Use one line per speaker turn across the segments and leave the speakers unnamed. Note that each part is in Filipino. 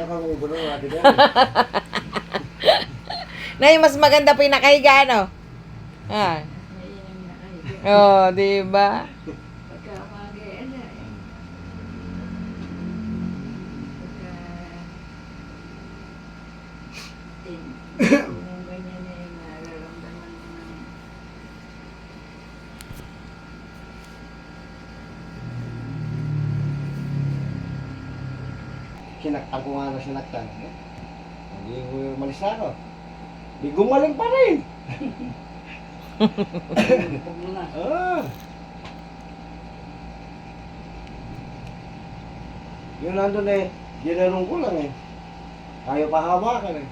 Nakangubo na natin yan.
Nay, mas maganda pa yung nakahiga, no? Ah. Oh, di ba?
Sinaktan ko nga na sinaktan. Hindi ko umalis na ako. Di gumaling pa rin. Ah. Yun nandun eh, ginanong ko lang eh. Ayaw pa hawakan eh.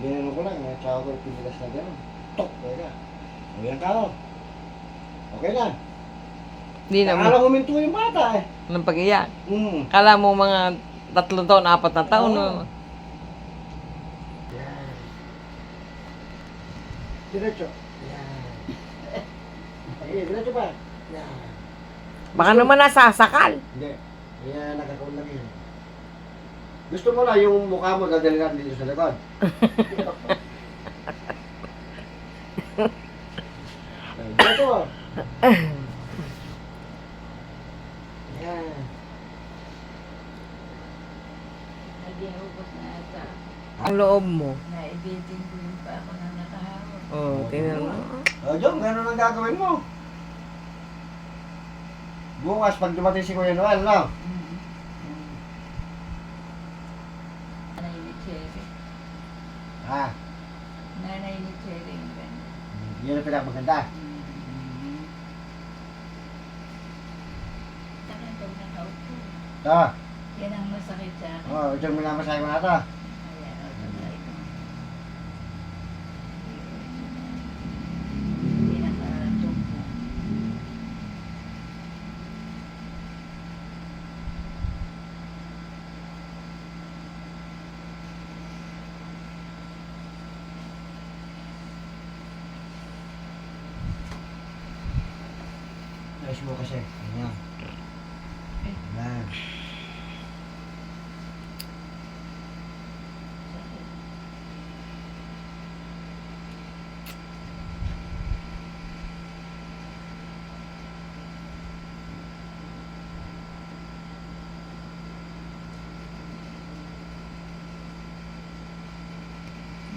Ginanong ko lang eh, tsaka ko pinilas na gano'n. Tok, teka. O yan ka o. Okay na.
Di na mo.
Akala huminto yung bata eh.
Nang pag-iyak.
Kala
Kala mo mga 3 taon, 4 na taon, no?
Yan. Diretso. Yan. Eh, diretso ba? Yan.
Baka naman nasasakal.
Hindi. Kaya nakakaon lang yun. Gusto mo na yung mukha mo dadalhin natin dito sa likod. Dito. Yan.
Ang loob mo.
Naibitin ko yung pa ako na nakahawak.
Oh, tingnan mo.
O, Jom, gano'n ang gagawin mo. Bukas, pag dumating si Kuya Noel, no?
Nanay ni Cherry.
Ha?
Nanay ni Cherry yung ganyan.
Yun ang pinakamaganda.
Akin pag nakaupo.
Ito.
Yan ang masakit sa akin.
O, Jom, minamasahe mo na ito.
Ayan, o, tuloy ko. Pinaka-chok ko.
Ayos mo kasi. Ayan. Ayan.
Sakit.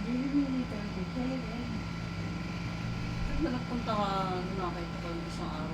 Hindi nito si Cherry.
Nagpunta ka, nakita ko yung isang araw.